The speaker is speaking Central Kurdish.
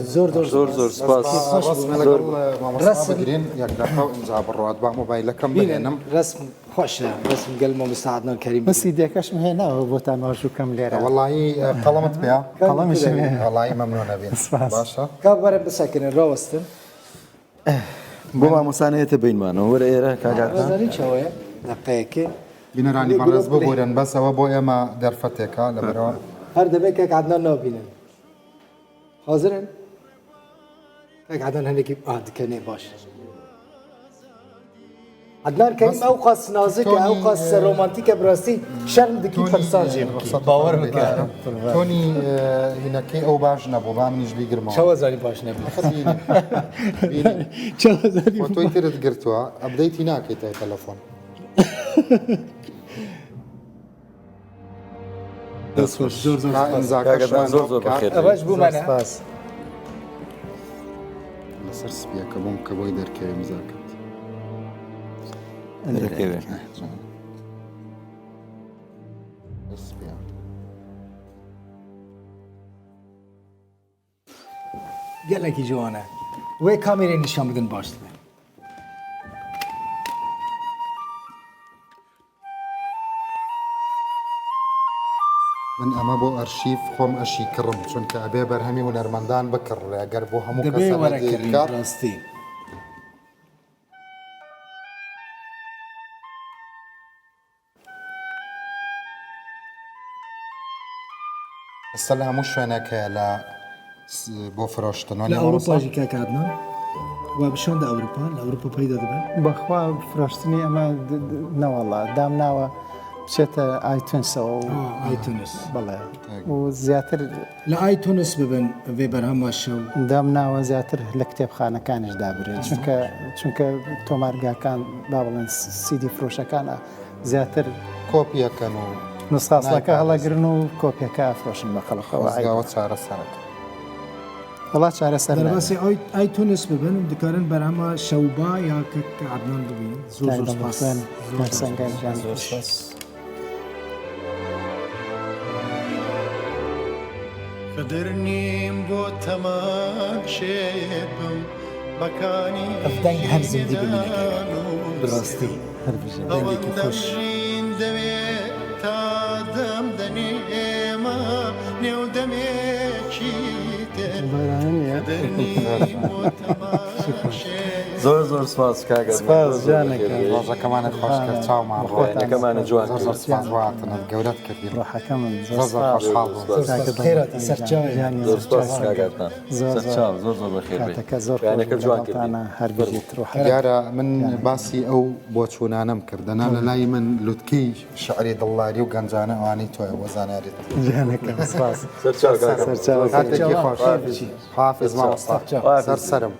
زۆر سپاس ڕاست بگرین یەکداخە و ئیمزا بڕات با مۆبایلەکەم بێنم ڕسم خۆشە ڕسم گەلمە مستعدنان کەریم بەسی دێکەشم هێناوە بۆتان ماژووکەم لێرە وەڵی قەڵەمت پێ قەڵەمیشم هەیە. وەڵی مەمنونە بین سپاس. باشە کا بەرە بسەکنن ڕاوەستن بۆ مامۆسانەیەتە بینمانەوە وەرە ئێرە کاگاتان ڕزانی چاوەیە دەقەیەکێ بینەرانی بەڕێز ببورن بەسەوە بۆ ئێمە دەرفەتێکە لەبەرەوە هەر دەبێت کەک عدنان نابینن حاضرن کەک عدنان هەندێکی دکەنێ باش عدنان کەریم ئەو قاس نازکە ئەو قاس ڕۆمانتیکە براستی شەرم دکی پەرسانجێ باوەڕ بکە تۆنی هینەکەی ئەو باش نەبوو با منیش بیگرمەوە چاوەزاری باش نەبی تۆی ترت گرتووە ئەبدەیتی ناکەیت تەلەفۆن زۆر زۆر بەخێر ئەوەش بوومانە لەسەر سپیەکە بۆم کە بۆی دەرکەوێ مزاکەت دەرەکەوێ سپیا گەلێکی جوانە وێ کامێرە نیشان بدن باش دەبێت من ئەمە بۆ ئەرشیف خۆم ئەشی کڕم چونکە ئەبێ بەرهەمی هونەرمەندان بکڕێ ئەگەر بۆ هەموو دەبێ کەسە وەرەکردی بکات ڕاستی ئەستا لە هەموو شوێنەکەیە لە بۆ فرۆشتن لە ئەوروپاژی کاکاتمان وا بشۆن ئەوروپا لە ئەوروپا پەیدا دەبێت بەخوا فرۆشتنی ئەمە نەوەڵا دام ناوە بچێتە ئایتونسەوە ئایتونس بڵێ و زیاتر لە ئایتونس ببن وێ بەرهەما شەو دام ناوە زیاتر لە کتێبخانەکانیش دابرێت چونکە تۆمارگاکان با بڵێن سیدی فرۆشەکانە زیاتر کۆپیەکەن و نوسخاسڵەکە هەڵەگرن و کۆپیەکە ئافرۆشن بە خەڵقەوە ئەوە چارە سەرەکە وڵات چارەسەر دەرباسی ئایتونس ببن دکارن بەرهەما شەوبا یا کە عدنان ببین زۆر زۆر سپاس سەنگەر قدر نیم بۆ تەماشێ بم بەکانی ئەفدەنگ هەر زیندی ببینەکە بڕاستی ئەوەندە بژین دەوێت تا دەم دەنێمە نێودەمێکی تر قدر نیم بۆ تەماشێ زۆر سپاس کاگە ڕۆژەکەمانت خۆش کرد چاومان ڕۆژەکەمانە جوان زۆر سپاس واتنت گەورەت کردی ڕۆحەکە من زۆر خۆشحاڵ بووم خێراتی سەرچاوێ زۆر سپاس کاگاتان سەرچاو زۆر بەخێر یانەکە جوان کردی هەربیت دیارە من باسی ئەو بۆ چوونانم کردەنا لە لای من لوتکەی شعری دڵداری و گەنجانە ئەوانەی تۆی وە زانیاریت سەرچاو کاتێکی خۆش حافظ مامۆستا سەر سەرم